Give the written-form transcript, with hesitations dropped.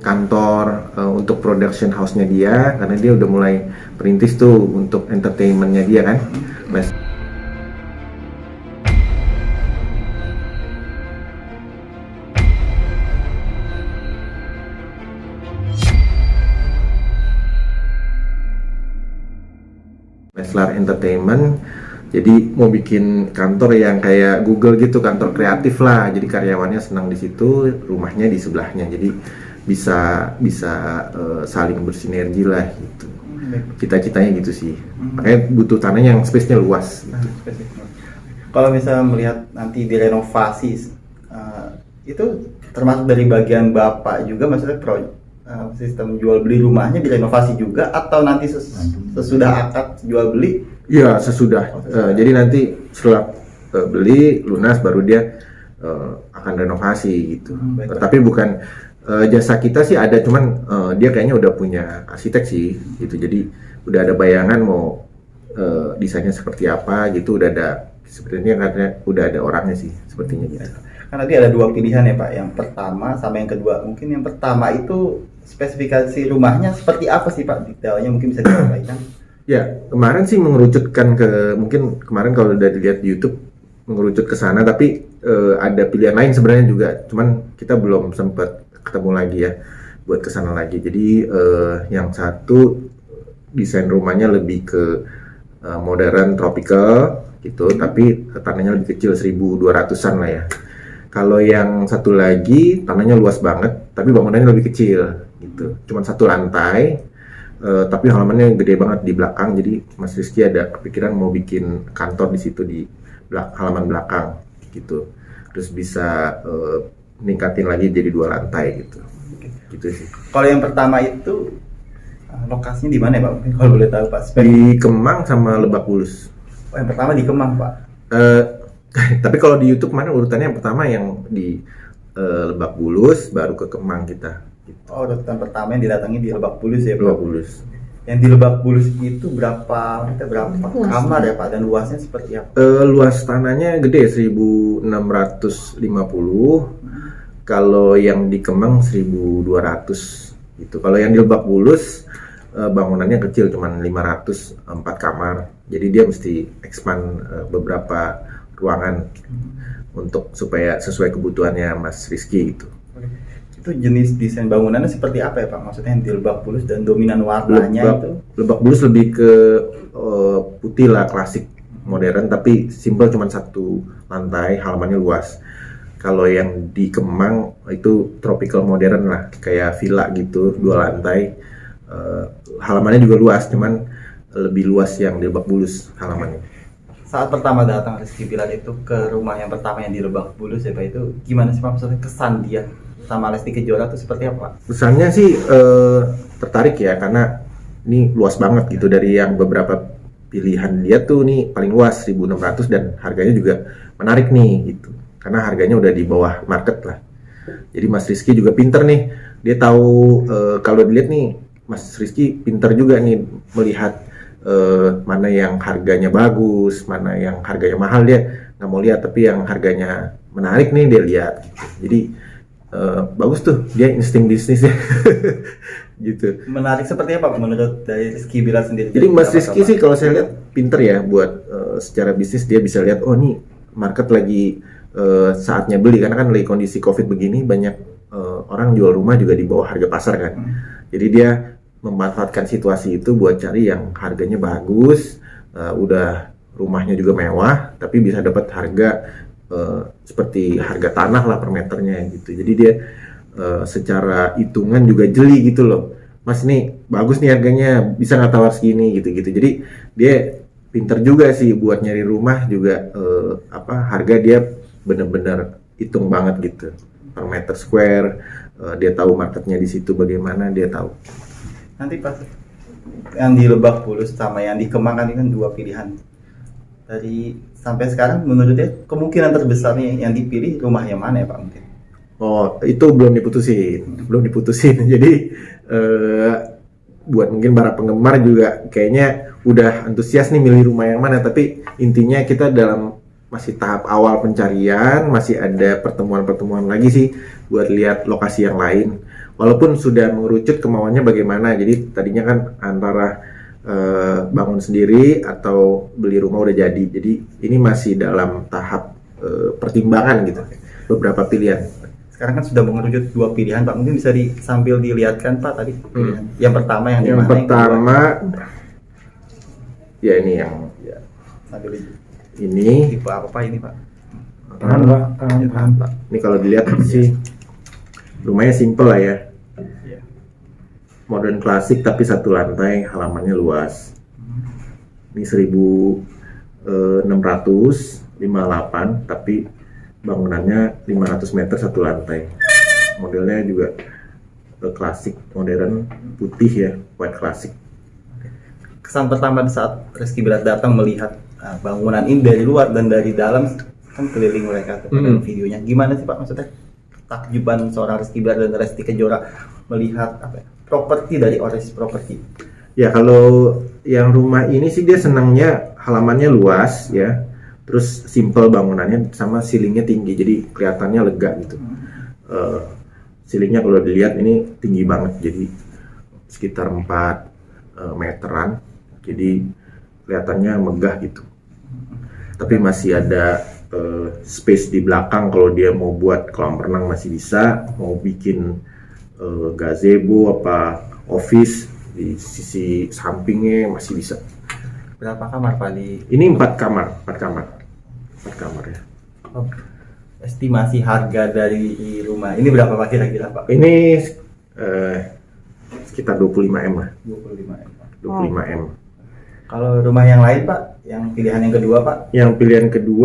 kantor untuk production house-nya dia, karena dia udah mulai perintis tuh untuk entertainment-nya dia kan. Leslar Entertainment, jadi mau bikin kantor yang kayak Google gitu, kantor kreatif lah. Jadi karyawannya senang di situ, rumahnya di sebelahnya. Jadi bisa saling bersinergi lah gitu. Cita-citanya gitu sih. Makanya butuh tanah yang space-nya luas. Gitu. Kalau misalnya melihat nanti direnovasi, itu termasuk dari bagian Bapak juga, maksudnya sistem jual beli rumahnya direnovasi juga, atau nanti sesudah akad jual beli? Iya, sesudah. Jadi nanti setelah beli lunas baru dia akan renovasi gitu. Tapi bukan jasa kita sih ada, cuman dia kayaknya udah punya arsitek sih gitu. Jadi udah ada bayangan mau desainnya seperti apa gitu, udah ada sebenarnya, karena udah ada orangnya sih sepertinya gitu. Karena nanti ada dua pilihan ya Pak, yang pertama sama yang kedua. Mungkin yang pertama itu spesifikasi rumahnya seperti apa sih Pak, detailnya mungkin bisa disampaikan? Ya, kemarin sih mengerucutkan ke, mungkin kemarin kalau udah dilihat di YouTube mengerucut ke sana, tapi ada pilihan lain sebenarnya juga, cuman kita belum sempat ketemu lagi ya buat ke sana lagi. Jadi yang satu desain rumahnya lebih ke modern tropical gitu, tapi tanahnya lebih kecil, 1.200-an lah ya. Kalau yang satu lagi tanahnya luas banget, tapi bangunannya lebih kecil gitu, cuman satu lantai. Tapi halamannya gede banget di belakang, jadi Mas Rizky ada kepikiran mau bikin kantor di situ di halaman belakang gitu. Terus bisa ningkatin lagi jadi 2 lantai gitu. Gitu sih. Kalau yang pertama itu lokasinya di mana ya Pak? Kalau boleh tahu Pak? Di Kemang sama Lebak Bulus. Oh, yang pertama di Kemang Pak. Tapi kalau di YouTube mana urutannya yang pertama yang di Lebak Bulus, baru ke Kemang kita. Gitu. Oh, urutan pertama yang didatangi di Lebak Bulus ya Pak? Lebak Bulus. Yang di Lebak Bulus itu berapa kamar ya Pak, dan luasnya seperti apa? Luas tanahnya gede, 1.650. Kalau yang di Kemang 1.200 gitu. Kalau yang di Lebak Bulus bangunannya kecil, cuman 504 kamar. Jadi dia mesti expand beberapa ruangan untuk supaya sesuai kebutuhannya Mas Rizky gitu. Itu jenis desain bangunannya seperti apa ya Pak? Maksudnya yang di Lebak Bulus dan dominan warnanya itu? Lebak Bulus lebih ke putih lah, klasik modern, tapi simple, cuman satu lantai, halamannya luas. Kalau yang di Kemang itu tropical modern lah, kayak villa gitu, 2 lantai. Halamannya juga luas, cuman lebih luas yang di Lebak Bulus halamannya. Saat pertama datang Rizky Bilar itu ke rumah yang pertama yang di Lebak Bulus ya Pak, itu gimana sih Pak, maksudnya kesan dia sama Lesti Kejora itu seperti apa? Kesannya sih tertarik ya, karena ini luas banget gitu. Dari yang beberapa pilihan dia tuh nih paling luas 1.600, dan harganya juga menarik nih gitu, karena harganya udah di bawah market lah. Jadi Mas Rizky juga pinter nih, dia tahu kalau dilihat nih Mas Rizky pinter juga nih melihat mana yang harganya bagus, mana yang harganya mahal. Dia nggak mau lihat, tapi yang harganya menarik nih dia lihat gitu. Jadi bagus tuh, dia insting bisnisnya. Gitu. Menarik seperti apa menurut dari Rizky Bilar sendiri? Jadi Mas Rizky sih kalau saya lihat pinter ya buat secara bisnis. Dia bisa lihat, oh nih market lagi saatnya beli, karena kan lagi kondisi COVID begini, banyak orang jual rumah juga di bawah harga pasar kan. Jadi dia memanfaatkan situasi itu buat cari yang harganya bagus, udah rumahnya juga mewah, tapi bisa dapat harga seperti harga tanah lah per meternya gitu. Jadi dia secara hitungan juga jeli gitu loh, Mas nih bagus nih harganya, bisa nggak tawar segini gitu-gitu. Jadi dia pinter juga sih buat nyari rumah juga, harga dia bener-bener hitung banget gitu per meter square. Dia tahu marketnya di situ bagaimana, dia tahu. Nanti pas yang di Lebak Bulus sama yang di Kemang kan, ini kan 2 pilihan. Dari sampai sekarang menurut dia kemungkinan terbesarnya yang dipilih rumah yang mana ya Pak mungkin? Oh, itu belum diputusin. Jadi buat mungkin para penggemar juga kayaknya udah antusias nih milih rumah yang mana, tapi intinya kita dalam masih tahap awal pencarian, masih ada pertemuan-pertemuan lagi sih buat lihat lokasi yang lain. walaupun sudah mengerucut kemauannya bagaimana. Jadi tadinya kan antara bangun sendiri atau beli rumah udah jadi. Jadi ini masih dalam tahap pertimbangan gitu. Beberapa pilihan. Sekarang kan sudah mengerucut 2 pilihan Pak. Mungkin bisa sambil dilihatkan Pak tadi pilihan. Yang pertama yang di Yang mana? pertama ya ini yang Ya, sambil ini. tipe apa Pak ini Pak? Tahan Pak, tahan, Ya, tahan. Pak. Ini kalau dilihat sih rumahnya simple lah ya. Ya. Modern klasik tapi satu lantai, halamannya luas. Ini 1658 tapi bangunannya 500 meter satu lantai. Modelnya juga klasik, modern, putih ya, white klasik. Kesan pertama saat Rizky Bilar datang melihat bangunan ini dari luar dan dari dalam, kan keliling mereka tuh pada videonya. Gimana sih Pak maksudnya takjuban seorang Rizky Bilar dan Lesti Kejora melihat properti dari Oris Property? Ya kalau yang rumah ini sih dia senangnya halamannya luas ya, terus simple bangunannya sama ceilingnya tinggi, jadi kelihatannya lega gitu. Ceilingnya kalau dilihat ini tinggi banget, jadi sekitar 4 meteran, jadi kelihatannya megah gitu. Tapi masih ada space di belakang kalau dia mau buat kolam renang masih bisa, mau bikin gazebo apa office di sisi sampingnya masih bisa. Berapa kamar Pak di? Ini 4 kamar ya. Estimasi harga dari rumah ini berapa Pak kira-kira Pak? Ini sekitar 25 M lah, 25 M. Pak. 25 M. Kalau rumah yang lain Pak, yang pilihan yang kedua Pak? Yang pilihan kedua